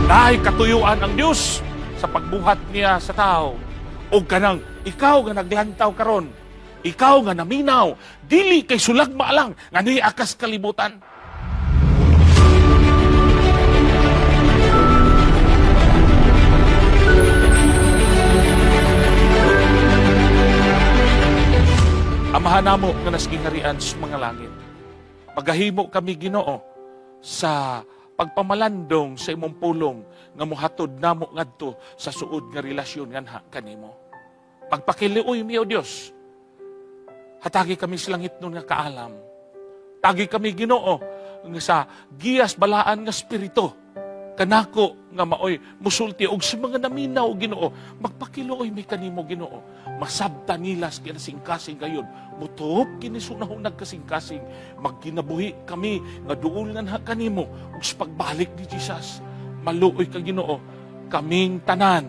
Naay katuyuan ang Dios sa pagbuhat niya sa tao. O kanang ikaw nga naglantaw karon, ikaw nga naminaw, dili kay sulagma lang nga ni akas kalibutan. Amahan namo nga nasgingarian sa mga langit. Pagahimo kami Ginoo sa pagpamalandong sa imong pulong nga mohatod namo ngadto sa suod nga relasyon nganha kanimo. Pagpakiliuy mi o Dios. Hatagi kami sa langit nun nga kaalam. Tagi kami Ginoo nga sa giyas balaan nga spirito kanako nga maoy musulti og sa mga naminaw Ginoo. Magpakiluoy mi kanimo Ginoo. Masabta nilas kinasingkasing gayon. Mutuop kini sunahon nagkasingkasing. Magkinabuhi kami nga duol nga kanimo ug sa pagbalik ni Jesus. Maluoy ka Ginoo. Kaming tanan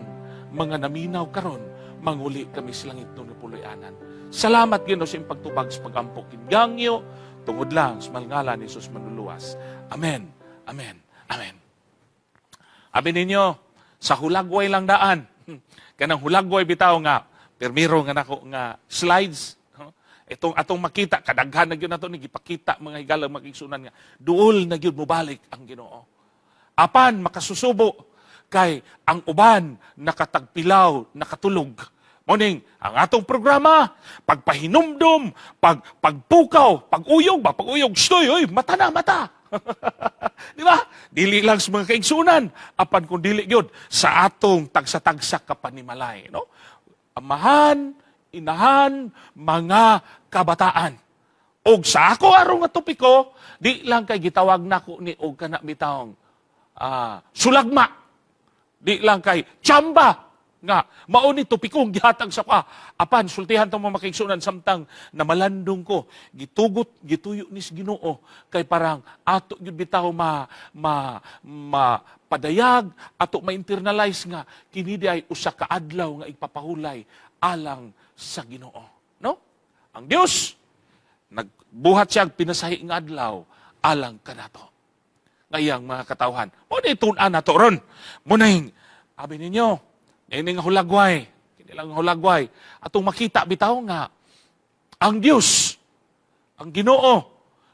mga naminaw karon manguli kami sa langit nun puloy-anan. Salamat Ginoo sa imong pagtubag sa pag-ampo kinggangyo tungod lang sa ngalan ni Jesus manluluwas. Amen. Amen. Amen. Abi ninyo, sa hulagway lang daan. Kanang hulagway bitaw nga, permiro nga nako nga slides. Itong atong makita, kadaghan na yun na ito, nagipakita mga higalang makiksunan nga, duol na yun mubalik ang Ginoo. Apan, makasusubo, kay ang uban nakatagpilaw, nakatulog. Morning, ang atong programa, pagpahinumdum, pagpukaw, pag-uyog, stoy, oy, mata na, mata. Di ba? Dili lang sa mga kaigsunan, apan kung dili yun, sa atong tagsa-tagsa kapanimalay. No? Amahan, inahan, mga kabataan. Og sa ako arong nga topiko, di lang kay gitawag nako ni og kana bitawng sulagma. Di lang kay tsamba nga mao ni topikong gihatag sa ka. Apan sultihan tong mga makigsunan samtang na malandong ko, gitugot, gituyo ni Ginoo kay parang ato gyud bitaw padayag ato ma-internalize nga kini di ay usa ka adlaw nga ipapahulay alang sa Ginoo. No? Ang Dios nagbuhat siya pinasahi nga adlaw alang kanato. Ngayang mga katawhan, mo ni tun-an nato ron. Munahing abi ninyo, ini nga hulagway, hindi lang hulagway, atong makita bitaw nga ang Dios, ang Ginoo,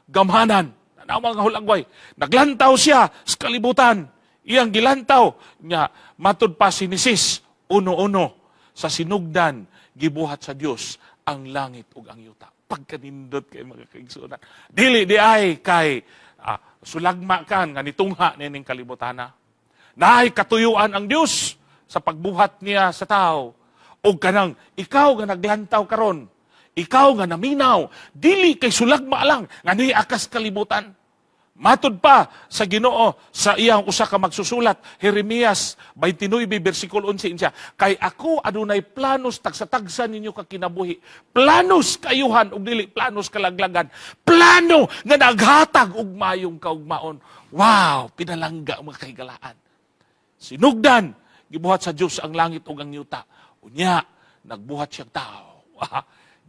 gamhanan, mga hulagway, naglantaw siya sa kalibutan, iyang gilantaw niya matud pa si Nesis, uno-uno sa sinugdan gibuhat sa Dios ang langit ug ang yuta. Pagkanindot kay mga kaigsunan. Dili di ay kay sulagma kan nga nitungha nining kalibutana. Naay katuyuan ang Dios sa pagbuhat niya sa tao. O kanang ikaw nga naglantaw karon, ikaw nga naminaw, dili kay sulagma lang nga ni akas kalibutan. Matud pa sa Ginoo sa iyang usa ka magsusulat, Jeremias 29 bersikulo 11 siya, kay ako adunay planos tagsa-tagsa ninyo ka kinabuhi. Planos kayuhan ug dili planos kalaglagan. Plano nga naghatag og mayong kaugmaon. Wow, pinalangga mga kahigalaan. Sinugdan gibuhat sa Dios ang langit ug ang yuta. Unya nagbuhat siyang tao.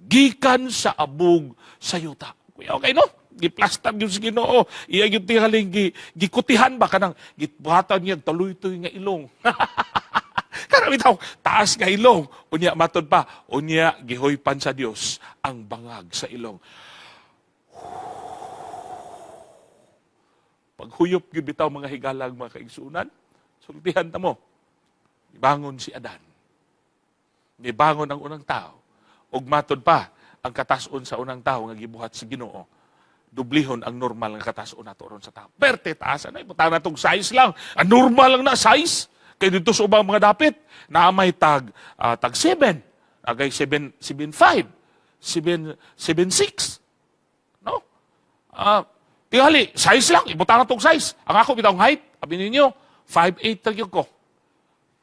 Gikan sa abog sa yuta. Okay no? Giplastar yun sa Ginoo. Iya yung tingaling gikutihan ba kanang gibuhatan niya taloy-toy nga ilong. Karami tao, taas nga ilong. Unya matod pa, unya gihoypan sa Dios ang bangag sa ilong. Paghuyop yun bitaw mga higalang mga kaigsunan, sultihan ta mo. Ibangon si Adan. Ibangon ang unang tao. Ug matod pa, ang katason sa unang tao nga gibuhat sa Ginoo. Dublihon ang normal nga katason nato ron sa tao. Perte taasan na, ipunta na itong size lang. Ang normal lang na size. Kaya dito sa ubang mga dapit, na may tag 7, agay 7'5", 7'6". No? Tingali, size lang, ipunta na itong size. Ang ako, bitang height, sabi ninyo, 5'8" tagyog ko.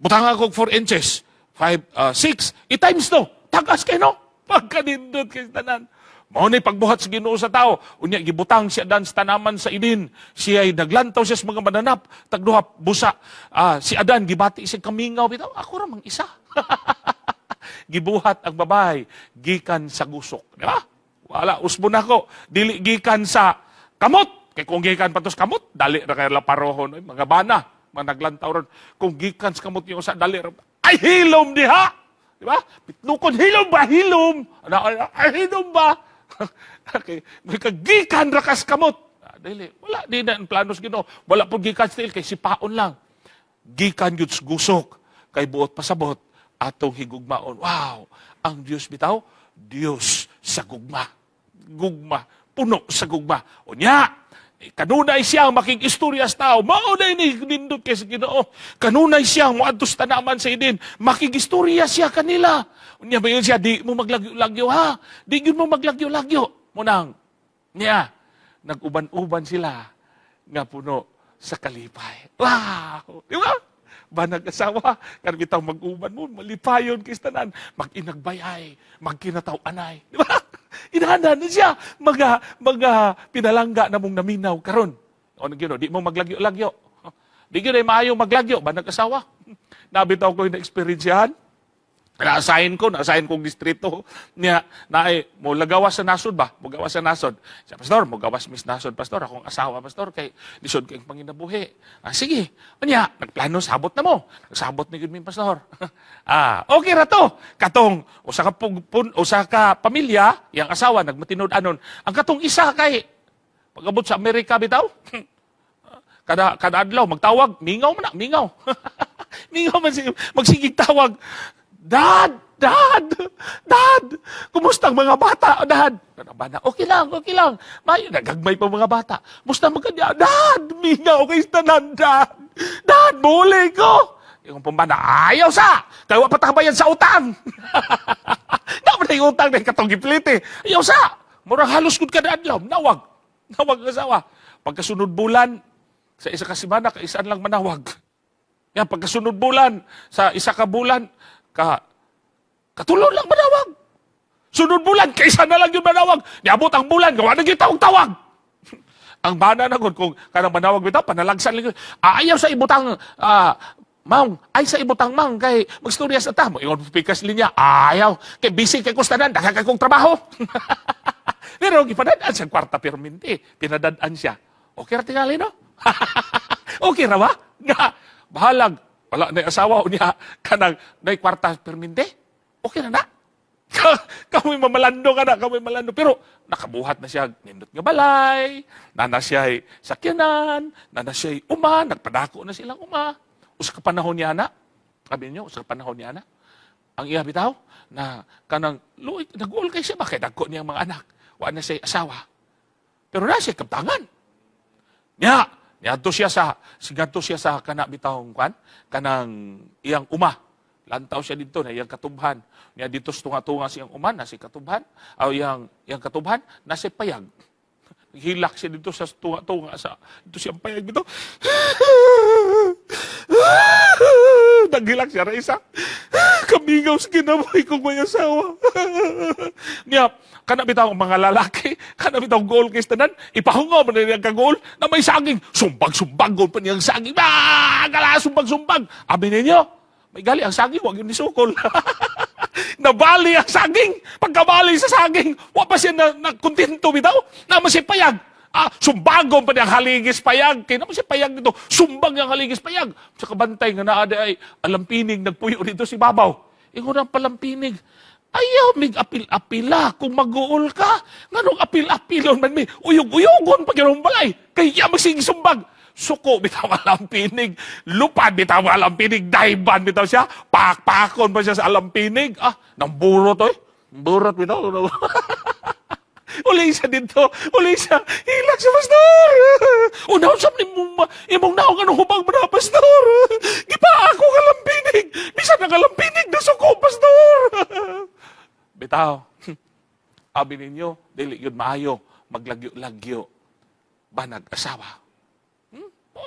Butang ako 4 inches, 5'6". I-times to, tagas kayo, no? Pagkanindot kayo tanan. Maunay pagbuhat sa Ginoo sa tao. Unya, gibutang siya dan sa tanaman sa Eden. Siya ay naglantaw siya sa mga mananap. Tagduha, busa. Si Adan, gibati siya kamingaw. Bitaw, ako ramang isa. Gibuhat ang babae, gikan sa gusok. Di ba? Wala, usbon ako. Dili gikan sa kamot. Kaya kung gikan pa to sa kamot, dali na kayo laparohon. Mga bana. managlantaw ron. Kung gikan sa kamot niyo sa dalir, ay hilom diha! Di ba? Pitnukon, hilom ba? Hilom! Ay hilom ba? Okay. May kagikan rakas kamot. Dili, wala, di na ang planos Ginoo. Wala po gikan still, kay sipaon lang. Gikan yun gusok, kay buot pasabot, atong higugmaon. Wow! Ang Diyos bitaw, Diyos sa gugma. Gugma. Puno sa gugma. Unya, kanunay siyang makig-istorya sa tao. Maunay ni nindot kay sa Ginoo. Kanunay siyang muadtos tanaman sa idin. Makig-istorya siya kanila. Unya ba yun siya, di mo maglagyo-lagyo ha. Di yun mo maglagyo-lagyo. Munang, niya, nag-uban-uban sila nga puno sa kalipay. Wow! Di ba? Banag asawa, kan bitaw mag-uban mo, malipayon kay tanan, mag-inagbayay, magkinataw-anay. Di ba? Inahanan na siya, pinalangga na mong naminaw karon. O nagino, di mo maglagyo-lagyo. Di gyud ay maayo maglagyo, banag asawa. Nabitaw ko yung na-experiencehan. Na-assign kong distrito niya na ay mo lagawas sa nasod ba? Mo gawas sa nasod. Siya, pastor, mo gawas mis nasod, pastor, akong asawa, pastor, kay lisod kay panginabuhi. Sige. Unya, nagplano sabot na mo. Nagsabot ni gud mi pastor. Okay ra to. Katong usa ka pamilya, yang asawa nagmatinud anon. Ang katong isa kay pag-abot sa Amerika bitaw. kada adlaw magtawag, mingaw man na, mingaw. Mingaw man magsigig tawag. Dad! Kumusta ang mga bata, Dad? Okay lang. May nagagmay pa mga bata. Musta magkanya? Dad! Mingaw kay tanan, Dad! Dad, muli ko! Yung pambana, ayaw sa! Kaya patabayan sa utang! Dapat na yung utang na katong giplit eh. Ayaw sa! Murang halos gud kada adlaw. Nawag ang asawa. Pagkasunod bulan, sa isa ka simana, kaisaan lang manawag. Yan, pagkasunod bulan, sa isa ka bulan, katulong lang manawag. Sunod bulan, kaysa na lang yung manawag. Niabot ang bulan, gawa na yung tawag-tawag. Ang bana na kung kanang manawag bitaw, panalagsan lang. Ayaw sa ibutang, Mang, ay sa ibutang mang, kay magstorya sa tamo. Ingon pikas linya, ayaw. Kay busy kay kustanan, daghang kong trabaho. Pero gipadadaan sa kwarta perminti. Pinadadaan siya. Okay ra tingali, no? Okay ra ba? Nga, bahalag. Wala na asawa niya kanang na kwarta perminte. Okay na. Kami mamalando. Pero nakabuhat na siya nindot nga balay, nana siya sakyanan, nana siya nagpadako na silang usa ka panahon niya na. Sabi niyo, usa ka panahon niya na. Ang iya bitaw na kanang luoy nag-uol kay siya bakit dagko niya mga anak. Wa na siya asawa. Pero na siya kaptangan. Sigadto siya sa kana bitawng kanang iyang lantaw siya dito na iyang katubhan. Niya dito tunga-tunga siyang na si katubhan, o iyang katubhan na si payag. Hilak siya dito sa tunga-tunga dito siyang payag dito. Naghilak siya ra isa. Kamigaw sa kinabuhi kong may asawa. Niya, kana bitaw mga lalaki, kana bitaw goal kay tanan, ipahungaw man niyang kagol na may saging. Sumbag pa niyang saging. Gala sumbag. Abi ninyo, may gali ang saging, wag yun nisukol. Nabali ang saging. Pagkabali sa saging, wa pa siya na kontento bitaw, na masipayag. Sumbagon pa niyang haligis payag. Kaya naman siya payag dito. Sumbag niyang haligis payag. Sa kabantay nga naada ay alampinig nagpuyo dito si Babaw. Ingon ang palampinig. Ayaw, mig apil-apila kung mag-uol ka. Nganong apil-apilon man mi. Uyog-uyogon pag yung balay. Kaya magsigisumbag. Suko, bitaw alampinig. Lupad, bitaw alampinig. Daiban, bitaw siya. Pakpakon pa siya sa alampinig. Nang burot, oy. Burot, bitaw. Uli siya dito. Hilak siya, pastor. Unaw siya, imong naong anong hubang mo na, pastor. Gipa ako kalampinig. Bisa na kalampinig na suko, pastor. Bitaw. Abi ninyo, dili yun maayo. Maglagyo-lagyo. Banag asawa.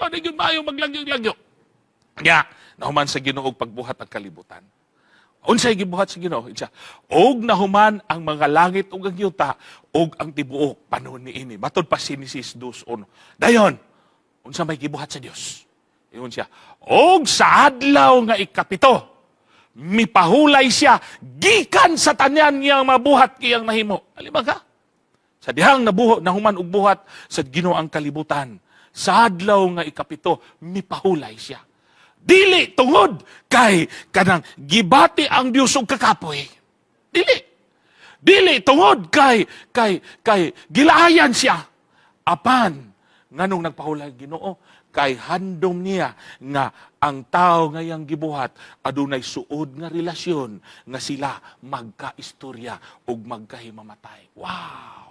Dili yun maayo, maglagyo-lagyo. Kaya, nahuman sa Ginoo pagbuhat ang kalibutan. Unsay gibuhat sa Ginoo siya. Og nahuman ang mga langit ug ang yuta og ang tibuok panahon niini. Matod pa Genesis 2:1. Dayon, unsa may gibuhat sa Dios? Ingon siya. Og sa adlaw nga ikapito, mipahulay siya gikan sa tanan niyang mabuhat kiyang nahimo. Alima ka? Sa dihang nahuman og buhat sa Ginoo ang kalibutan, Sa adlaw nga ikapito, mipahulay siya. Dili tungod kay kanang gibati ang Dios og kakapoy. Dili tungod kay gilaayan siya. Apan nganong nagpahulay Ginoo kay handom niya nga ang tao ngayang gibuhat adunay suod nga relasyon nga sila magkaistorya ug magkahimamatay. Wow!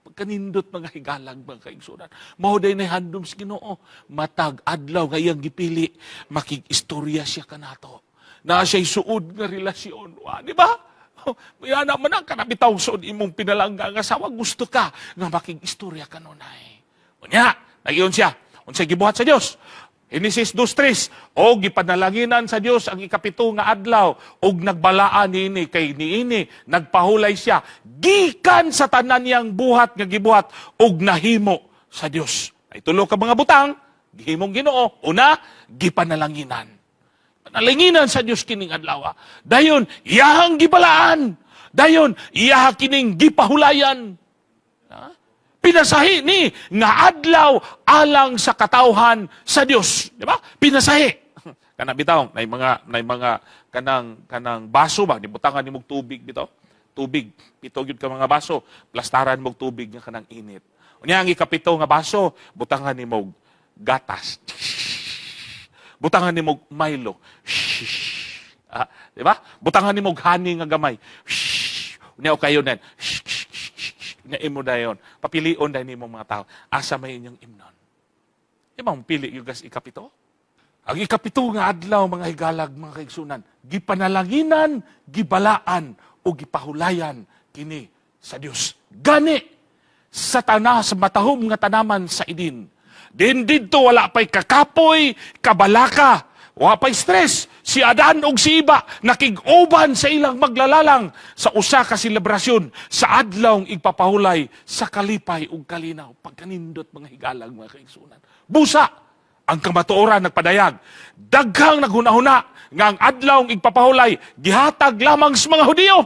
Pagkanindot mga higalag mga kaigsunan. Mahuday na handom sa Ginoo. Matag adlaw ngayang gipili makig-istorya siya kanato. Na siya'y suod nga relasyon. Di ba? Yan naman ang kanabitaw suod imong pinalangga nga asawa. Gusto ka nga makig-istorya kanunay. Unya, nagiyon siya. Unsay gibuhat sa Dios. Genesis 2:3, o gipanalanginan sa Dios ang ikapito nga adlaw og nagbalaan niini kay niini nagpahulay siya gikan sa tanan niyang buhat nga gibuhat og nahimo sa Dios. Ay tulo ka mga butang gihimong Ginoo. Una, gipanalanginan. Panalanginan sa Dios kining adlaw. Dayon iyahang gibalaan. Dayon iyaha kining gipahulayan. Pinasahi ni nga adlaw alang sa katawhan sa Dios, di ba? Pinasahi. Kana bitaw, nay mga kanang baso ba nibutangan nimog tubig bitaw. Tubig, pito gyud ka mga baso, plastaran mog tubig nga kanang init. Unya ang ikapito nga baso, butangan nimog gatas. Butangan nimog Milo. Di ba? Butangan nimog honey nga gamay. Unya o kayo nan. Nga imo dayon, papilion dahil ni mga tao, asa may inyong imnon. Di ba pili yung ikapito? Ang ikapito nga adlaw, mga higalag, mga kaigsunan, gipanalanginan, gibalaan, o gipahulayan kini sa Dios. Gani, sa sa matahom nga tanaman sa idin. Din dito wala pa'y kakapoy, kabalaka, wala pa'y stress. Si Adan og si Iba nakig-uban sa ilang maglalalang sa usa ka selebrasyon sa adlawng igpapahulay sa kalipay ug kalinaw. Pagkanindot mga higalag mga kaigsunan. Busa ang kamatuoran nagpadayag. Daghang naghunahuna nga ang adlawng igpapahulay gihatag lamang sa mga Hudiyo.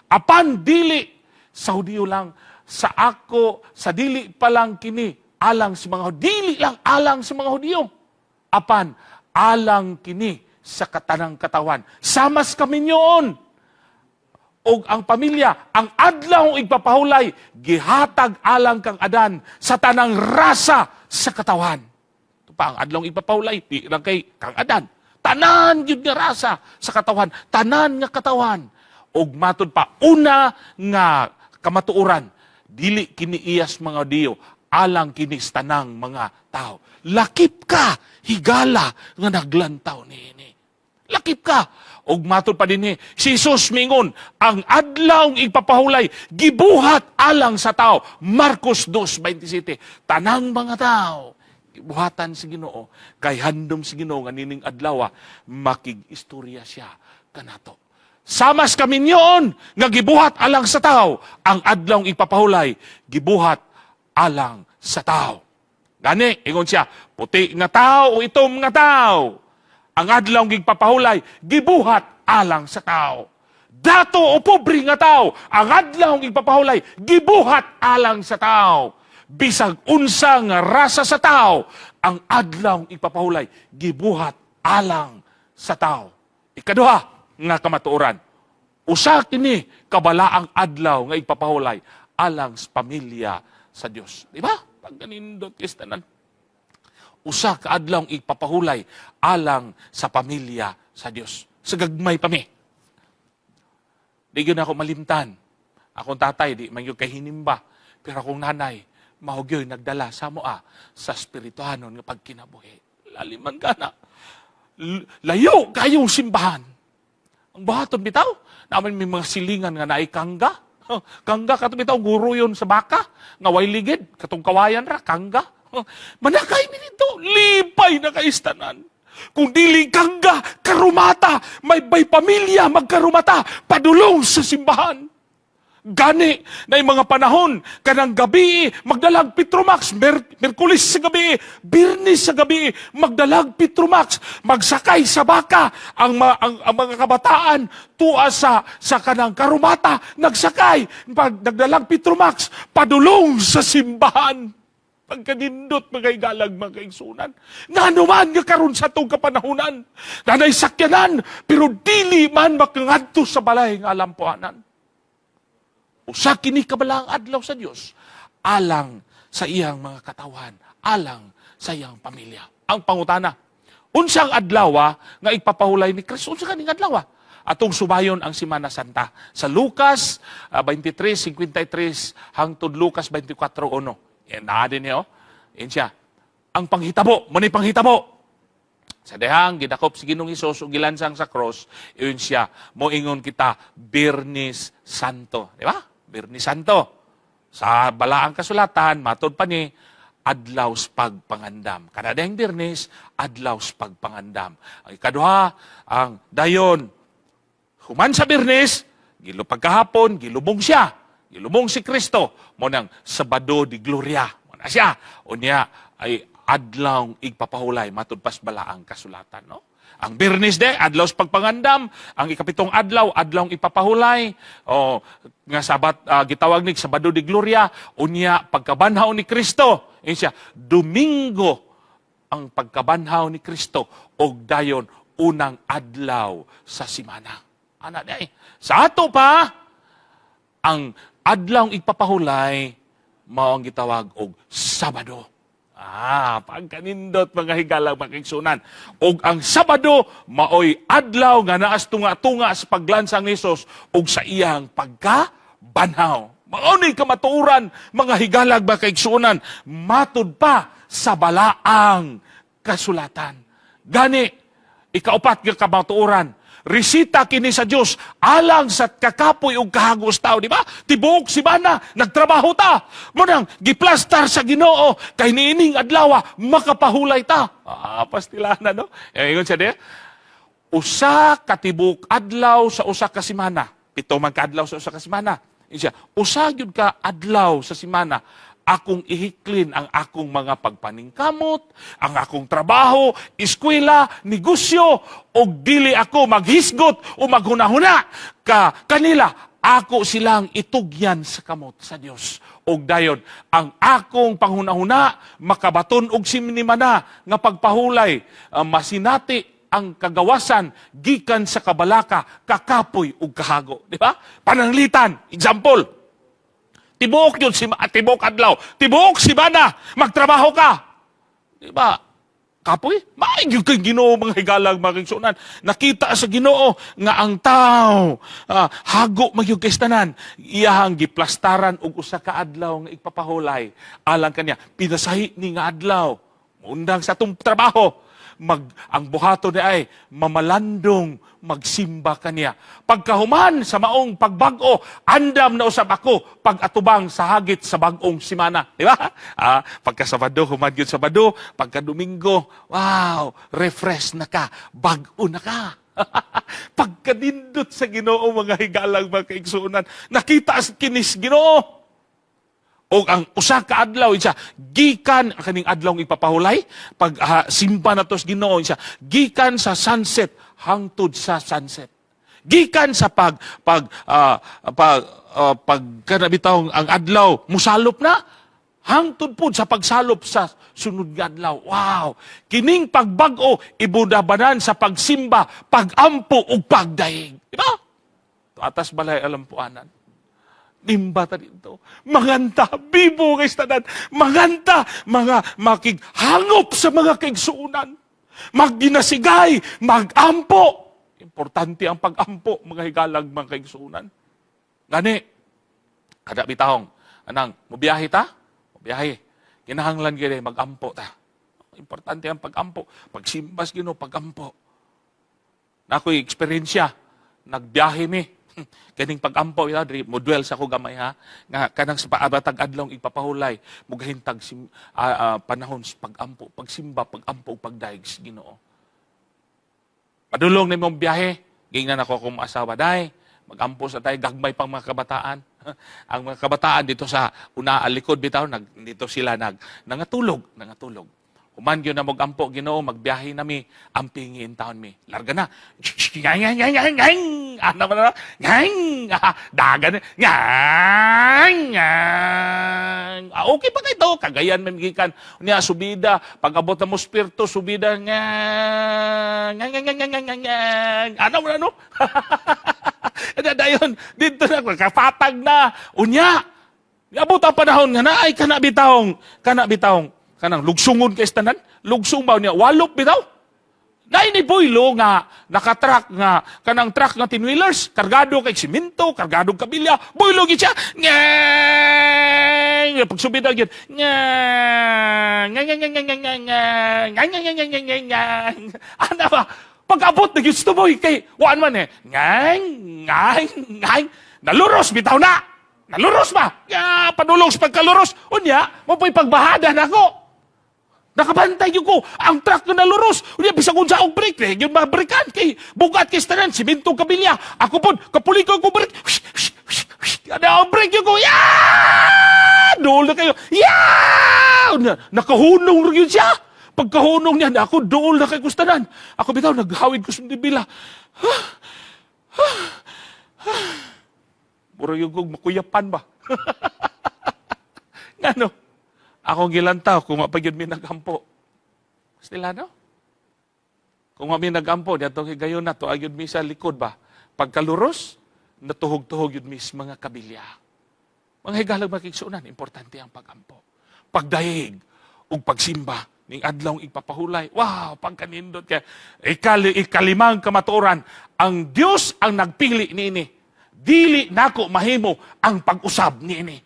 Apan dili sa Hudiyo lang, sa ako, sa dili pa lang kini alang sa mga Hudiyo. Dili lang alang sa mga Hudiyo. Apan alang kini sa katanang katawan. Samas kami niyon. O ang pamilya, ang adlaw igpapahulay, gihatag alang kang Adan sa tanang rasa sa katawan. Ito pa, ang adlaw igpapahulay, di lang kay kang Adan. Tanan yun nga rasa sa katawan. Tanan nga katawan. O matod pa, una nga kamatuuran, dili kiniiyas mga Diyo, alang kinis tanang mga tao. Lakip ka, higala, nga naglantaw niini. Lakip ka. Og matod pa din si Jesus mingon, ang adlaw igpapahulay, gibuhat alang sa tao. Marcos 2:27. Tanang mga tao, gibuhatan si Ginoo, kay handom si Ginoo nga nining adlaw, makig-istorya siya kanato. Samas kami niyon, nga gibuhat alang sa tao, ang adlaw igpapahulay, gibuhat alang sa tao. Gani, ingon siya, puti nga tao o itom nga tao. Ang adlaw gigpapahulay, gibuhat alang sa tao. Dato o pobre nga tao, ang adlaw gigpapahulay, gibuhat alang sa tao. Bisag unsa nga rasa sa tao, ang adlaw ipapahulay, gibuhat alang sa tao. Ikaduha nga kamatuoran, usa kini kabalaang adlaw nga ipapahulay alang sa pamilya sa Dios. Di ba? Pag ganindot kistanan. Usa ka adlaw ipapahulay alang sa pamilya sa Dios. Sa gagmay pa mi. Di gyud ako malimtan. Akong tatay di man gyud kay hinimba, pero akong nanay mao gyud nagdala sa moa sa espirituhanon nga pagkinabuhi. Laliman kana. Layo kayong simbahan. Ang buhaton bitaw, naman may mga silingan nga naay kangga. Kangga katong bitaw guro yon sa baka, nga way ligid, katong kawayan ra kangga. Manakay mi nito, lipay na kaistanan. Kung dili kangga, karumata, may pamilya magkarumata, padulong sa simbahan. Gani na yung mga panahon, kanang gabi, magdalag Petromax, Merkulis sa gabi, Birnis sa gabi, magdalag Petromax, magsakay sa baka, ang mga kabataan, tuwa sa kanang karumata, nagsakay, nagdalag Petromax, padulong sa simbahan. Pagkanindot mga igalag mga kaigsunan. Nga naman nga karon sa itong kapanahunan. Nanay sakyanan, pero dili man makangadto sa balay nga alampuanan. Usa kini kabalang adlaw sa Dios, alang sa iyang mga katawan, alang sa iyang pamilya. Ang pangutana, unsang adlaw nga ipapahulay ni Kristo? Unsa kaning adlaw? Atong subayon ang Semana Santa. Sa Lucas 23:53 hangtod Lucas 24:1. Yan na din niyo. Yan siya. Ang panghitabo, manay panghitabo. Sa dehang gidakop si Ginoong Hesus ug gilansang sa cross, iyon siya moingon kita Biyernes Santo, di ba? Biyernes Santo. Sa balaang kasulatan matud pa ni adlaw sa pagpangandam. Kada dehang Biyernes, adlaw sa pagpangandam. Ang ikaduha, ang dayon human sa Biyernes, gilo pagkahapon, gilubong siya. Gilubong si Kristo, mo nang Sabado di Gloria. Mo na siya. O niya ay adlaw igpapahulay, matud pas balaang kasulatan. No? Ang Biyernes de, adlaw sa pagpangandam. Ang ikapitong adlaw, adlaw ipapahulay. O nga sabat, gitawag ni Sabado di Gloria. O niya, pagkabanhaw ni Kristo. Yun siya, Domingo ang pagkabanhaw ni Kristo. O dayon, unang adlaw sa simana. Ana de, sa ato pa, ang adlaw ipapahulay, mao ang gitawag og Sabado. Pagkanindot mga higalang makigsunan. Og ang Sabado, maoy adlaw nga naas tunga-tunga sa paglansang ni Jesus og sa iyang pagkabanhaw. Mao ni kamatuoran mga higalang makigsunan, matud pa sa balaang kasulatan. Gani, ikaupat nga kamatuoran, resita kini sa Dios alang sa kakapoy ug kahagos tao, di ba? Tibuok si bana, nagtrabaho ta. Munang giplastar sa Ginoo kay niining adlaw makapahulay ta. Pastilanan no. Ingon siya de. Usa ka tibuok adlaw sa usa ka semana. Pito man ka adlaw sa usa ka semana. Siya, usa gyud ka adlaw sa semana akong ihiklin ang akong mga pagpaningkamot, ang akong trabaho, eskwela, negosyo, o dili ako maghisgot o maghunahuna kanila. Ako silang itugyan sa kamot sa Dios. O dayon, ang akong panghunahuna, makabaton og simnimana nga pagpahulay, masinati ang kagawasan gikan sa kabalaka, kakapoy ug kahago. Di ba? Pananglitan, example, tibuok yun, tibuok adlaw. Tibuok si bana, magtrabaho ka. Di ba? Kapoy, maayos kang Ginoo mga higalang mga kigsunan. Nakita sa Ginoo nga ang tao, hago magyug kaistanan. Iyahang giplastaran og usa ka adlaw nga ipapahulay. Alang kanya, pinasahi ni nga adlaw. Undang sa itong trabaho. Ang buhato ni ay mamalandong magsimba kaniya. Pagkahuman sa maong pagbago, andam na usab ako pag-atubang sa hagit sa bagong simana. Di ba? Pagka Sabado, human yun Sabado. Pagka Domingo, wow, refresh na ka, bago na ka. Pagkanindot sa Ginoo mga higalang mga kaigsunan, nakita sa kinis Ginoo. O ang usa ka adlaw siya gikan kaning adlaw ipapahulay pag simba na tos Ginoo siya gikan sa sunset hangtod sa sunset. Gikan sa kanabitaw ang adlaw musalop na hangtod pud sa pagsalop sa sunod nga adlaw. Wow! Kining pagbag-o ibudabanan sa pagsimba, pagampo ug pagdaig. Di ba? Atas balay alampuanan. Nimba ta dito. Manganta, bibo kay tanan. Manganta, mga makighangop sa mga kaigsuunan. Magdinasigay, magampo. Importante ang pagampo, mga higalag, mga kaigsuunan. Gani, kada bitahong, anang, mubiyahe ta? Mubiyahe. Kinahanglan gini, magampo ta. Importante ang pagampo. Pagsimbas Ginoo, pagampo. Na ako'y eksperyensya, nagbiyahe mi. Kaning pagampo ina diri model sa ko gamay ha nga kanang sa paabatag adlaw ipapahulay mugahintag panahon sa pagampo, pagsimba, pagampo ug pagdaig sa Ginoo. Padulong nimong biyahe, gingnan ako kung asawa day, magampo sa tay gagmay pang mga kabataan. Ang mga kabataan dito sa una alikod bitaw dito sila nangatulog. Human gyud na magampo Ginoo, magbiyahe nami ampingin taon mi. Larga na. Ano man na? Ngang! Dagan. Ngang! Ngang! Okay pa kayo. Kagayan mamigikan. Unya, subida. Pag-abot na mo spirito, subida. Ngang! Ngang! Ngang! Ngang! Ngang! Ngang! Ano man ano? Dayon, dito na, kafatag na. Unya, abot ang panahon nga na, ay kanang lugsungon kay tanan, lugsong ba niya, walop bitaw. Na ini boylo nga, nakatrack nga, kanang truck nga tinwheelers, kargado kay simento, kargado kabilya, boylo gid siya. Ngang! Pagsubid na gid. Ngang! Ngang! Ngang! Ngang! Ngang! Ngang! Ngang! Ngang! Ngang! Ngang! Ngang! Ngang! Ano ba? Pag-abot na gusto mo, kay waan man ngang, ngang, ngang, naluros, bitaw na. Naluros ba? Panulos pagkaluros. Unya, mapoy pagbahada na ako. Nakabantay yung ko. Ang truck na naluros. Unya, bisag unsa og break. Yung mga breakan. Kay bugat kay stanan, simintong kabilya. Ako po, kapuli ko yung break. Ada ang break yung ko. Dool na kayo. Unya, nakahunong rin yun siya. Pagkahunong niya, ako dool na kay kustanan. Ako bitaw, naghawid ko sa dibila. Mura yung kong makuyapan ba? Ngano? Ako gilantaw kung mapagyan mi nagampo. Sila no? Kung mi nagampo, dito kay gayon na to, ayun mi sa likod ba? Pagkaluros, natuhog-tuhog yun mi sa mga kabilya. Mga higalag makiksunan, importante ang pagampo. Pagdaig, ug pagsimba, ning adlaw ipapahulay. Wow, pagkanindot kaya ikalimang kamatuoran, ang Dios ang nagpili niini. Dili nako mahimo ang pag-usab niini.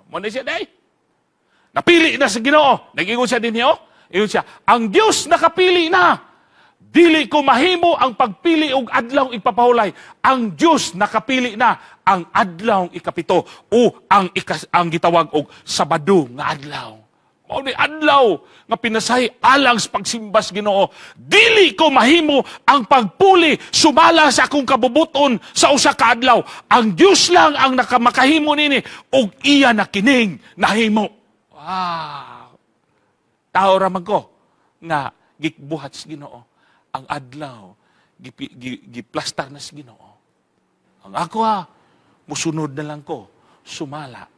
Mo na siya day. Napili na sa Ginoo. Nag-ingon siya dinhi Ingon siya, ang Dios nakapili na. Dili ko mahimo ang pagpili og adlaw ipapahulay. Ang Dios nakapili na ang adlaw ikapito o ang gitawag og Sabado nga adlaw. Mao ni adlaw nga pinasay alang sa pagsimbas Ginoo. Dili ko mahimo ang pagpuli sumala sa akong kabubuton sa usa ka adlaw. Ang Dios lang ang nakamakahimo nini ug iya na kining nahimo. Wow. Tao ra man ko nga gikbuhat sa Ginoo. Ang adlaw giplastar na sa Ginoo. Ang ako musunod na lang ko sumala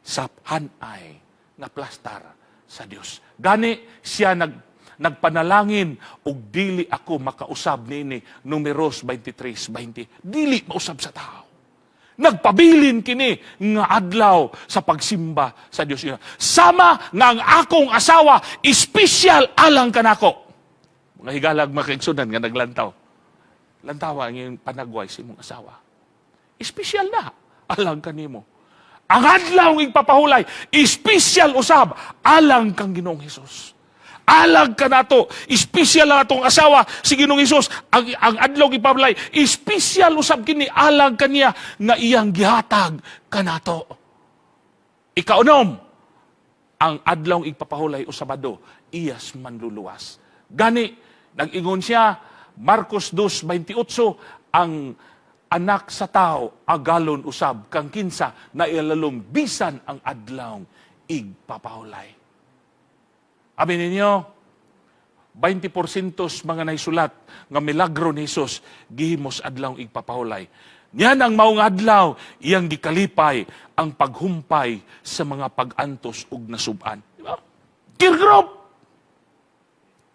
sa hanay na plastar sa Dios. Gani siya nagpanalangin og dili ako makausab nini Números 23:20. Dili mausab sa tao. Nagpabilin kini nga adlaw sa pagsimba sa Dios. Sama nga ang akong asawa espesyal alang kanako. Mga higalag makigsunan nga naglantaw. Lantawa ang iyong panagway sa imong asawa. Espesyal na alang kanimo. Ang adlaw igpapahulay, espesyal usab, alang kang Ginoong Hesus. Alang ka nato, espesyal lang atong asawa si Ginoong Hesus. Ang adlaw igpapahulay, espesyal usab kini alang kaniya nga iyang gihatag ka nato. Ikaunom, ang adlaw igpapahulay o Sabado, iyas manluluwas. Gani, nag-ingon siya, Marcos 2:28, ang anak sa tao, agalon usab, kang kinsa na ilalom bisan ang adlaw igpapahulay. Abi ninyo, 20% mga naisulat nga milagro ni Jesus gihimos adlaw igpapahulay. Niyan ang maong adlaw, iyang gikalipay ang paghumpay sa mga pag-antos ug nasuban. Di ba? Kirgrop!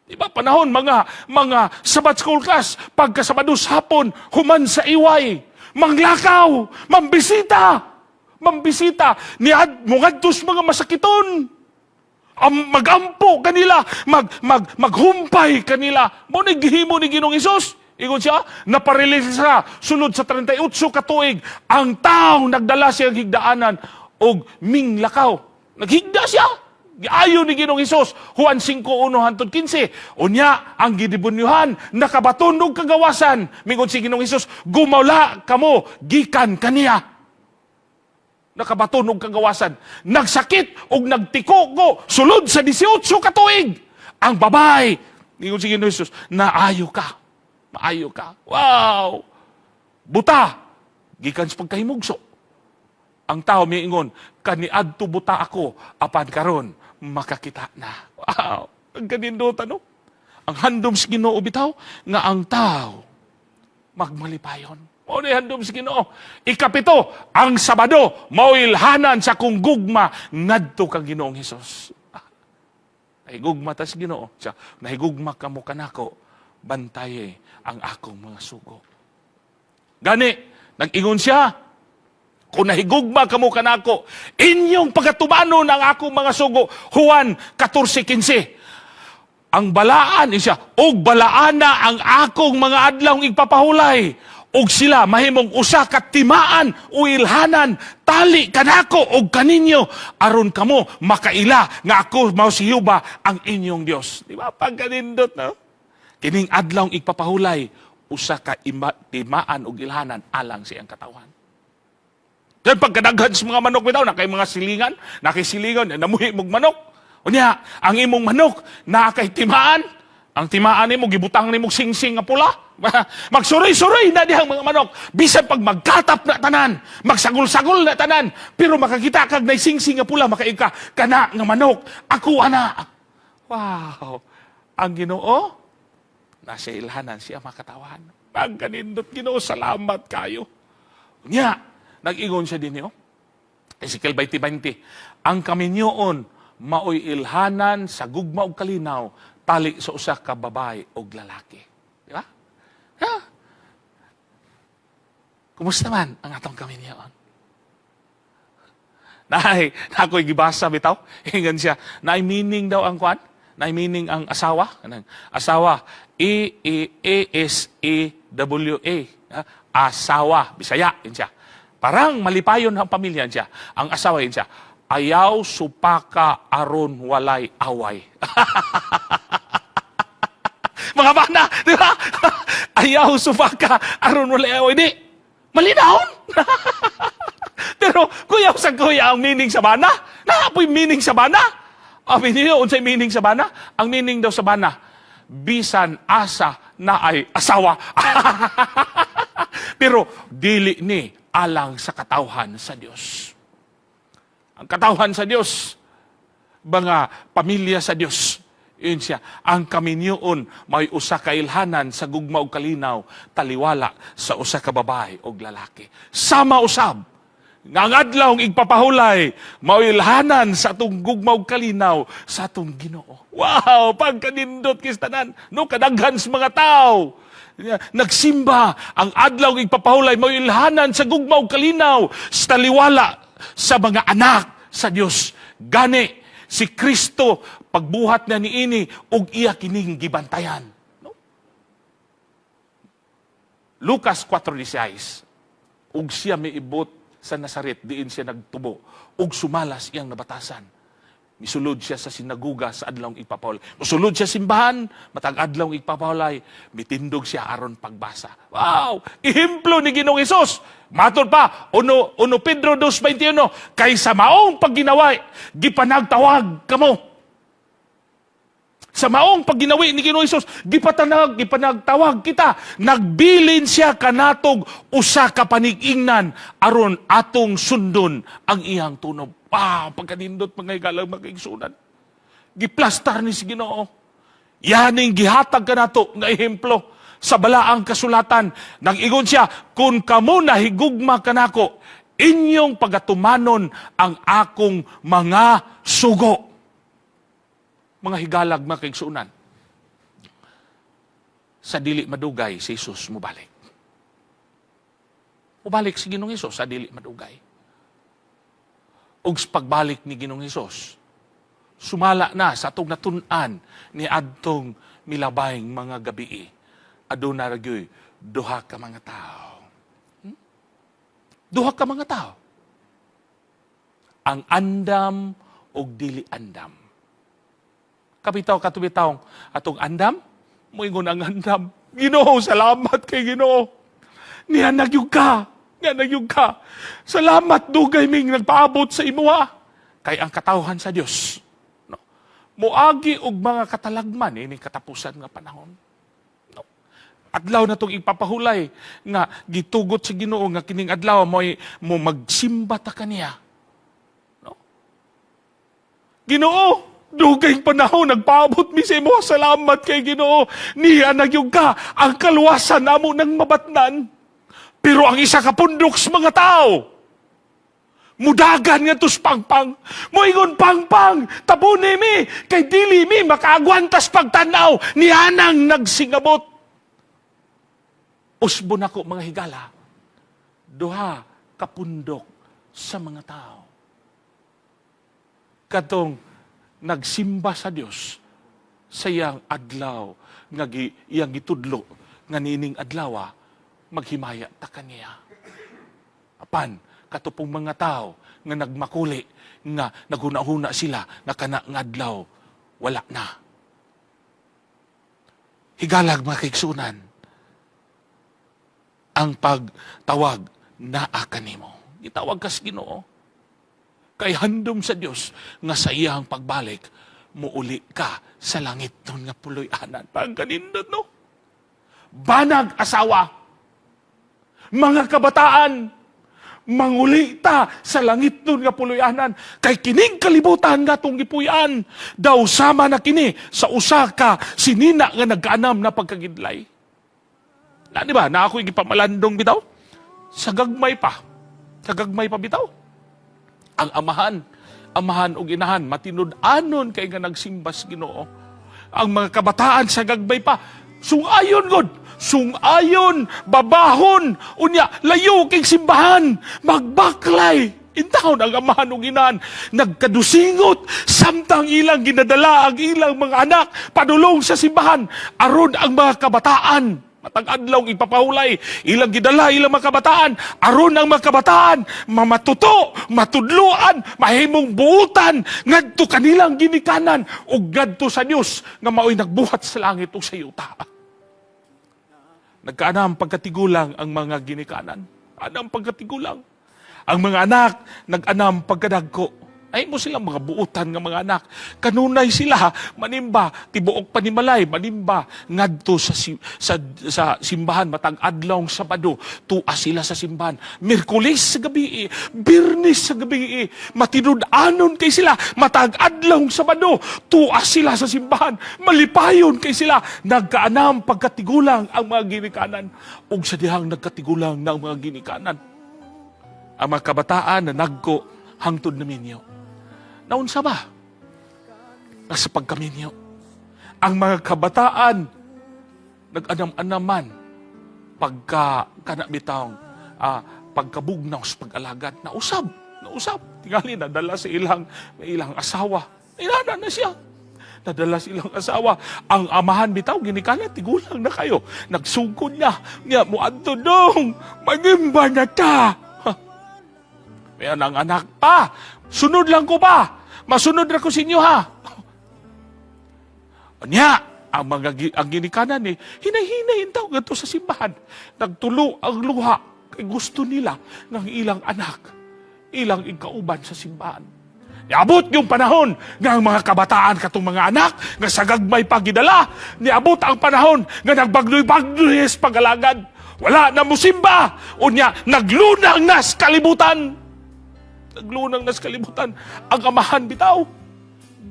Diba, panahon, mga Sabbath school class, pagkasabados hapon, human sa iway, manglakaw, mambisita, mungadtos mga masakiton, magampo kanila, maghumpay kanila. Mo gihimo ni Ginoong Hesus. Ingon siya, naparelease siya, sunod sa 38 katuig, ang taong nagdala siyang higdaanan og minglakaw. Naghigda siya. Giayo ni Ginoong Hesus, Juan 5:1-15. Unya, ang gidibunyuhan, nakabaton og kagawasan. Mingon si Ginoong Hesus, gumawla kamo, gikan kaniya. Nakabaton og kagawasan. Nagsakit og nagtiko ko, sulod sa 18 katuig. Ang babay, mingon si Ginoong Hesus, naayo ka. Maayo ka. Wow! Buta, gikan sa pagkahimugso. Ang tao miingon, kaniadto buta ako, apan karon makakita na. Wow! Ang ganindota, no? Ang handom sa Ginoo bitaw, nga ang tao magmalipayon. O ni handom sa Ginoo. Ikapito, ang Sabado mailhanan sa kung gugma ngadto kang Ginoong Hesus. Nahigugma ta sa Ginoo. Siya, nahigugma ka mo kanako, bantaye ang akong mga sugo. Gani, nag-ingon siya, kung nahigugma ka mo kanako, inyong pagatumanon ang akong mga sugo. Juan 14:15. Ang balaan siya, og balaana ang akong mga adlaw igpapahulay. Og sila mahimong usa ka timaan o ilhanan tali kanako og kaninyo aron kamo makaila nga ako mao si Jehova ang inyong Dios. Di ba pagkanindot no? Kining adlaw igpapahulay usa ka timaan og ilhanan alang siyang katawan. Then pagkadaghan sa mga manok bitaw na kay mga silingan, na kay silingon namuhi mog manok. Unya, ang imong manok na kay timaan. Ang timaan nimo gibutang nimo singsing nga pula. Magsuroy-suroy na dihang mga manok. Bisan pag magkatap na tanan, magsagol-sagol na tanan, pero makakita kag nay singsing nga pula makaika kana nga manok. Ako ana. Wow. Ang Ginoo nasa ilhanan siya makatawan. Pagkanindot Ginoo, salamat kayo. Nya, nag-ingon siya din niyo. Ezekiel 20:20. Ang kaminyoon maoy ilhanan sa gugma ug kalinaw tali sa usa ka babae o lalaki. Di ba? Ha? Kumusta man ang atong kaminyoon? Ako'y gibasa bitaw. Hingan siya. Naay meaning daw ang kwan? Naay meaning ang asawa? Asawa. E-A-S-A-W-A. Asawa. Bisaya. Yun siya. Parang malipayon ang pamilya siya. Ang asawa yun siya. Ayaw supaka aron walay away. Mga bana, di ba? Ayaw supaka aron walay away. Di, malinahon. Pero kuya sa kuya ang meaning sa bana. Naapoy meaning sa bana. Abi niyo, unsay meaning sa bana? Ang meaning daw sa bana, bisan asa na ay asawa. Pero dili ni alang sa katawhan sa Dios. Ang katawhan sa Dios, mga pamilya sa Dios, yun siya. Ang kaminyoon may usa ka ilhanan sa gugma ug kalinaw, taliwala sa usa ka babae ug lalaki. Sama usab, nga ang adlaw igpapahulay, mailhanan sa atong gugma ug kalinaw sa atong Ginoo. Wow, pagkanindot kistanan, no kadaghan sa mga tao. Nagsimba, ang adlaw igpapahulay, mailhanan sa gugma ug kalinaw, sa taliwala sa mga anak sa Dios. Gani si Kristo pagbuhat na niini ug iya kining gibantayan. No? Lucas 4:16. Ug siya miibot sa Nazaret diin siya nagtubo ug sumalas iyang nabatasan. Misulod siya sa sinaguga sa adlawng igpapahulay. Musulod siya simbahan, matag adlawng igpapahulay, mitindog siya aron pagbasa. Wow! Ihemplo ni Ginoong Hesus. Matod pa, uno Pedro 2:21, kay sa maong pagginaway, gipanagtawag kamo. Sa maong pagginawi ni Ginoong Hesus, gipanagtawag kita. Nagbilin siya kanatog usa ka panig-ingnan aron atong sundon ang iyang tunob. Wow, pagkanindot mga igalang magkaigsunan. Giplastar ni si Ginoo. Yaning gihatag ka nato nga ehemplo sa balaang kasulatan. Nag-ingon siya, kung kamo nahigugma kanako, inyong pagatumanon ang akong mga sugo. Mga higalag magkaigsunan. Sa dili madugay, si Jesus mubalik. Mubalik si Ginoong Hesus sa dili madugay. Ug pagbalik ni Ginoong Hesus, sumala na sa atong natun-an ni adtong milabayng mga gabi. Aduna ragyoy, duha ka mga tao. Duha ka mga tao. Ang andam ug dili andam. Kapitaw katubitaw atong andam, moingon ang andam. Ginoo, salamat kay Ginoo. Niya nagyug ka. Nga nagyug ka. Salamat dugay ming nagpaabot sa imuha. Kay ang katawhan sa Dios. No? Muagi og mga katalagman ini katapusan nga panahon. No? Adlaw na tong ipapahulay nga gitugot sa Ginoo nga kining adlaw mo magsimba ta kaniya. No? Ginoo, Dugay panahon, nagpaabot mi sa imo, salamat kay Ginoo. Niya nagyog ka, ang kaluwasan namo ng mabatnan. Pero ang isa ka pundok sa mga tao, mudagan nga tos pangpang. Moingon pangpang, tabuni mi, kay dili mi makaagwantas pagtanaw, niyanang nagsingabot. Usbon ako mga higala, duha kapundok sa mga tao. Katong nagsimba sa Dios sa iyang adlaw, nga iyang gitudlo, nga nining adlaw, maghimaya ta kaniya. Apan, katupong mga tao nga nagmakuli, nga naghuna-huna sila, nga kana nga adlaw, wala na. Higalag mga kaigsunan, ang pagtawag naa kanimo. Gitawag kas Ginoo. Kay handom sa Dios nga sa iyang pagbalik, muuli ka sa langit nun nga puloy-anan. Pagkanindot, no? Banag asawa, mga kabataan, manguli ta sa langit nun nga puloy-anan. Kay kining kalibutan nga tong gipuy-an, daw sama na kini sa usa ka sinina nga nagkaanam na pagkagidlay. Na, di ba? Na ako'y gipamalandong bitaw? Sa gagmay pa. Sa gagmay pa bitaw. Ang amahan o inahan, matinud-anon kay nga nagsimbas Ginoo. Ang mga kabataan sa gagbay pa, sungayon god, sungayon, babahon, unya, layo kay simbahan, magbaklay. Intawon ang amahan o inahan, nagkadusingot, samtang ilang ginadala ang ilang mga anak, padulong sa simbahan, aron ang mga kabataan, matag-adlaw ipapahulay, ilang gidala, ilang mga kabataan, aron ang mga kabataan, mamatuto, matudluan, mahimong buutan, ngadto kanilang ginikanan, o ngadto sa Dios, nga mao'y nagbuhat sa langit o sa yuta. Nagkaanam pagkatigulang ang mga ginikanan. Anam pagkatigulang. Ang mga anak, nag-anam pagkadagko. Ay mo silang mga buutan ng mga anak. Kanunay sila, manimba, tibuok panimalay, manimba, ngadto sa simbahan, matag adlaw Sabado, tua sila sa simbahan. Miyerkules sa gabi, Birnis sa gabi, matinud-anon kay sila, matag adlaw Sabado, tua sila sa simbahan, malipayon kay sila, nagkaanam pagkatigulang ang mga ginikanan, ug sa dihang nagkatigulang ng mga ginikanan. Ang mga kabataan na nagko hangtod na minyo. Naunsa ba? Nasa pagkaminyo. Ang mga kabataan, nag-anam-anaman, pagka-kanabitang, pagkabugnaw sa pag-alagad, nausab. Tingali, nadala sa ilang asawa. Inana na siya. Nadala sa ilang asawa. Ang amahan bitaw, ginikala, tigulang na kayo. Nagsugod niya, muadto dong, magimba na ta. Kaya ang anak, sunod lang ko pa. Masunod na ko sa inyo, ha? Anya, ang ginikanan hinay-hinayin daw ganito sa simbahan. Nagtulo ang luha kay gusto nila ng ilang anak, ilang ikauban sa simbahan. Niabot yung panahon ng mga kabataan katong mga anak nga sa gagmay pagidala. Niabot ang panahon nga nagbagnoy-bagnoy sa pagalagad. Wala na musimba. Unya, naglunang nas kalibutan. Naglunang nas kalibutan. Ang amahan bitaw.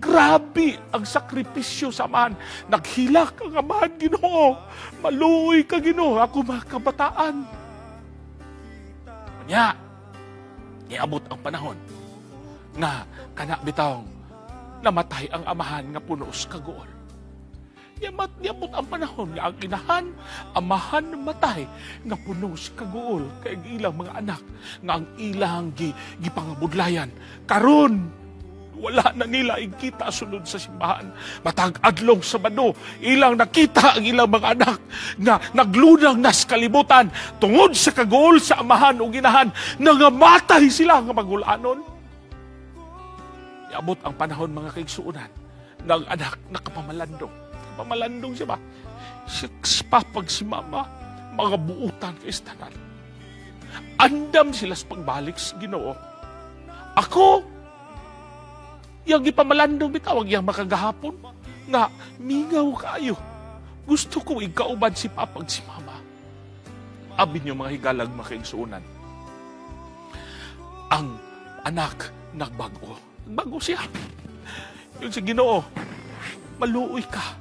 Grabe ang sakripisyo sa amahan. Naghilak ang amahan, Ginoo. Maluoy ka, Ginoo. Ako mga kabataan. Kanya, niabot ang panahon nga kana bitawng namatay ang amahan nga punos kagool. Niabot ang panahon nga ang inahan, amahan matay nga punos kagool kay ilang mga anak nga ang ilang gipangabudlayan. Karon wala na nila ikita sunod sa simbahan. Matag adlong Sabado, ilang nakita ang ilang mga anak nga naglunang nas kalibutan tungod sa kagool sa amahan o ginahan, nangamatay sila nga magulanon. Iabot ang panahon mga kaigsuunan ng anak na kapamalandong. Kapamalandong siya ba? Papag si mama, mga buutan kay istanan. Andam sila sa pagbalik sa Ginoo. Ako, yung ipamalandong bitawag yung makagahapon, nga mingaw kayo. Gusto ko ikauban si papag si mama. Abi niyo mga higalag mga kaigsuunan. Ang anak nagbago. Bago siya. Yung si Ginoo, maluoy ka.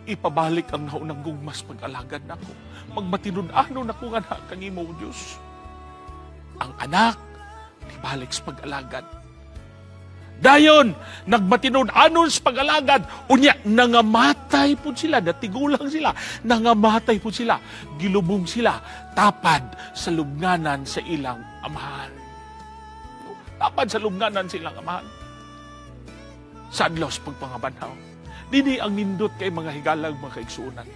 Ipabalik ang naunang gugmas pag-alagad nako. Magmatinud-ano na kung anak kang imo, Diyos. Ang anak, ibalik sa pag-alagad. Dayon, nagmatinud-anon sa pag-alagad, unya, nangamatay po sila, natigulang sila, nangamatay po sila, gilubong sila, tapad sa lubnganan sa ilang amahan. Tapad sa lubnganan sa ilang amahan. Sadlaw sa pagpangabanhaw. Dini ang nindot kay mga higalag, mga kaigsuunan.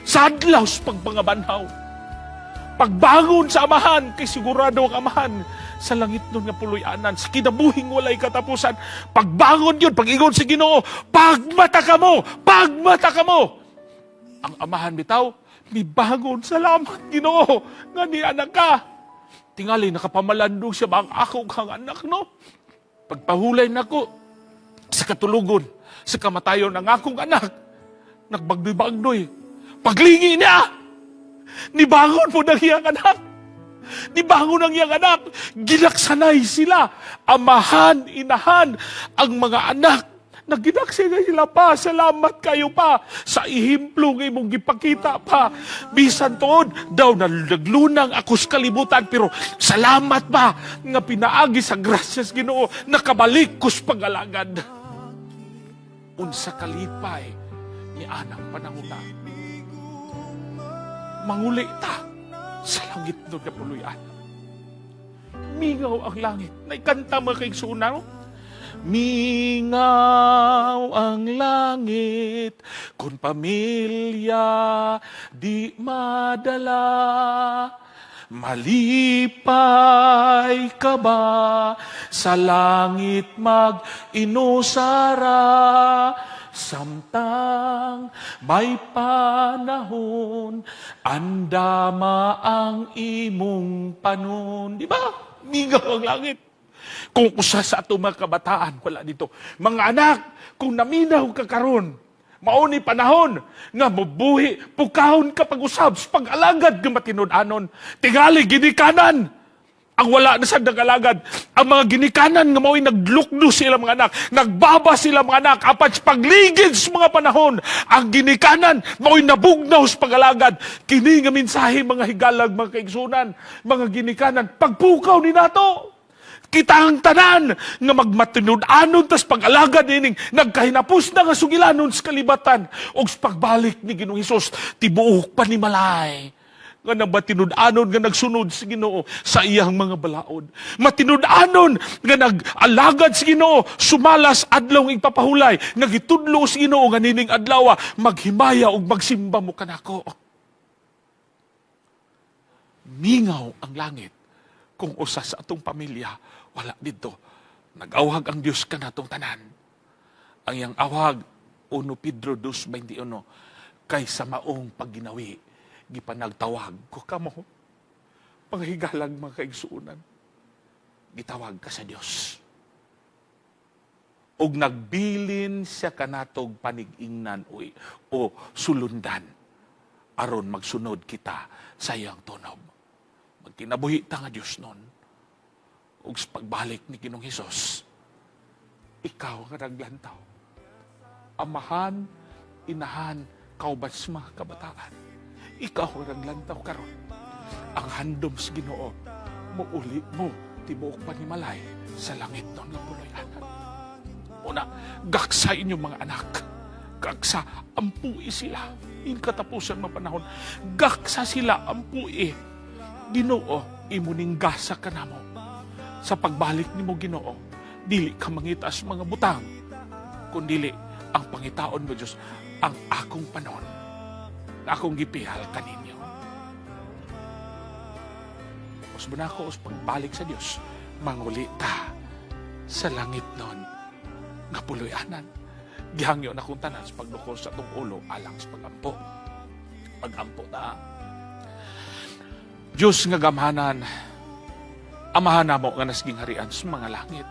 Sadlaw sa pagpangabanhaw. Pagbangon sa amahan, kay sigurado ang amahan, sa langit nun nga puloy-anan, sa kinabuhing walay katapusan, pagbangon yun, pag-ingon si Ginoo, pagmata ka mo! Pagmata ka mo! Ang amahan bitaw, mibangon, salamat Ginoo, nga ni anak ka. Tingali, nakapamalandong siya ba ang ako kang anak, no? Pagpahulay na ko, sa katulugon, sa kamatayon ng akong anak, nagbagdoy-bagdoy, paglingi niya, nibangon po ng iyang anak. Nibangon ang iyang anak. Ginaksanay sila. Amahan, inahan, ang mga anak. Naginaksanay sila pa. Salamat kayo pa. Sa ihimplo ng imong gipakita pa. Bisan toon, daw na naglunang ako sa kalibutan. Pero salamat pa nga pinaagi sa grasyas Ginoo. Nakabalik ko sa pag-alagad. Unsa kalipay ni anang pananguna. Manguli ta sa langit no na puluyan. Mingaw ang langit. Naikanta mga kaigsuuna, no? Mingaw ang langit kung pamilya di madala. Malipay ka ba sa langit mag-inusara? Samtang may panahon, andama ang imong panon. Di ba? Mingaw ang langit. Kung usa sa ato mga kabataan, wala dito. Mga anak, kung naminaw ka karon, mauni panahon, nga mabuhi, pukahon ka pag-usab, sa pag-alagad ng matinud-anon. Tingali, ginikanan. Ang wala na sa nagalagad. Ang mga ginikanan nga mao'y naglukdo sila mga anak. Nagbaba sila mga anak. Apat sa pagligid sa mga panahon. Ang ginikanan mao'y nabugnaw sa pagalagad. Kini nga mensahe mga higalag, mga kaigsunan. Mga ginikanan, pagpukaw ni nato. Kita ang tanan nga magmatinud-anon tas pag-alagad nining nagkahinapos na nga sugilanon sa kalibatan. O sa pagbalik ni Ginoong Hesus, tibuok pa ni malay. Nga nabatinud-anon nga nagsunod sa Ginoo sa iyang mga balaod. Matinud-anon nga nag-alagad sa Ginoo, sumalas adlaw ng ipapahulay, nagitudlo sa Ginoo nga nining adlaw, maghimaya ug magsimba mo kanako. Mingaw ang langit kung usa sa atong pamilya wala dito. Nag-awhag ang Dios kanatong tanan. Ang iyang awhag 1 Pedro 2:21 kay sa maong pagginawi gipanagtawag ko kamo panghigalag mga kaigsuunan, gitawag ka sa Dios ug nagbilin siya kanatog panig-ingnan o sulundan aron magsunod kita sa iyang tunog. Magkinabuhi ta nga Dios nun ug sa pagbalik ni Ginoong Hesus, ikaw nga naglantaw, amahan, inahan, kauban sa mga kabataan. Ikaw ang naglantaw karon. Ang handom sa Ginoo, muuli mo, tibuok panimalay sa langit nun nga puloy-anan. Una, gaksa inyong mga anak. Gaksa, ampui sila. In katapusan mga panahon, gaksa sila, ampui. Ginoo, imuning gasa ka na mo. Sa pagbalik ni mo Ginoo, dili ka mangita sa mga butang, kundili ang pangitaon mo Diyos, ang akong panon na akong gipihal kaninyo. Usbo na ako sa pagbalik sa Diyos, manguli ta sa langit nun nga puloy-anan. Gihangyo na kong tanan sa pagdukol sa itong ulo alang sa pagampo. Pagampo ta. Diyos nga gamhanan, amahan mo nga nasging harian sa mga langit.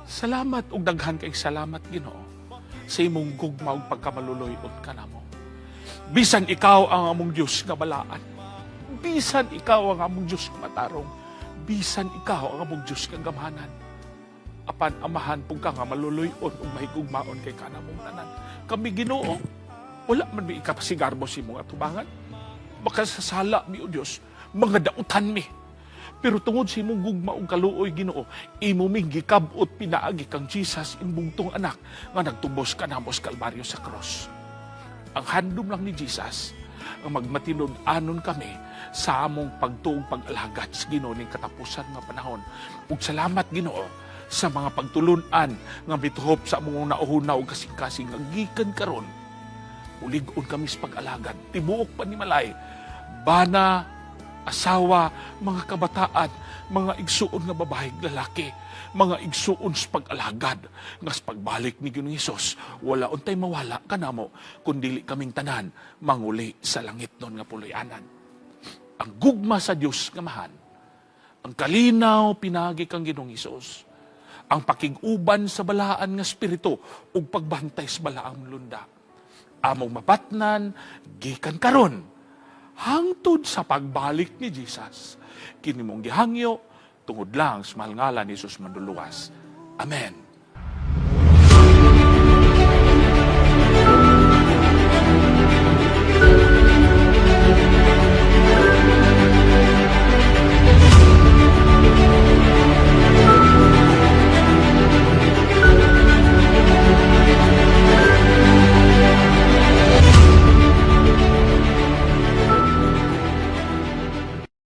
Salamat ug daghan kay salamat Ginoo sa imong gugma ug pagkamaluluyon kanamo. Bisan ikaw ang among Dios nga balaan. Bisan ikaw ang among Dios nga matarong. Bisan ikaw ang among Dios nga gamhanan. apan amahan pug ka nga maluluyon ug mahigugmaon kay kanamong tanan. Kami Ginoo, wala man mi ikapasigarbo si mong atubangan. Baka sa sala mi o Dios, mga dautan mi. Pero tungod sa imong gugma ug kaluoy Ginoo, imo ming gikab-ot pinaagi kang Jesus imbungtong anak nga nagtubos kanamos Kalbaryo sa cross. Ang handom lang ni Jesus ang magmatinod-anon kami sa among pagtuong pag-alagad sa Ginoo ning katapusan nga panahon. Ug salamat Ginoo sa mga pagtulunan nga mituhop sa among nauhuna ug kasing-kasing nga gikan karon. Ulig-on kami sa pag-alagad, tibuok pa ni Malay, bana, asawa, mga kabataan, mga igsuon nga babae lalaki, mga igsuon sa pag-alagad, nga sa pagbalik ni Ginoong Hesus, wala untay mawala kanamo, kundili kaming tanan, manguli sa langit nun nga puloy-anan. Ang gugma sa Dios nga mahal, ang kalinaw pinagi kang Ginoong Hesus, ang pakiguban sa balaan nga spirito, ug pagbantay sa balaang lunda. Among mapatnan, gikan karon, hangtod sa pagbalik ni Jesus. Kini mong gihangyo, tungod lang sa mahal ngalan ni Jesus Manduluwas. Amen.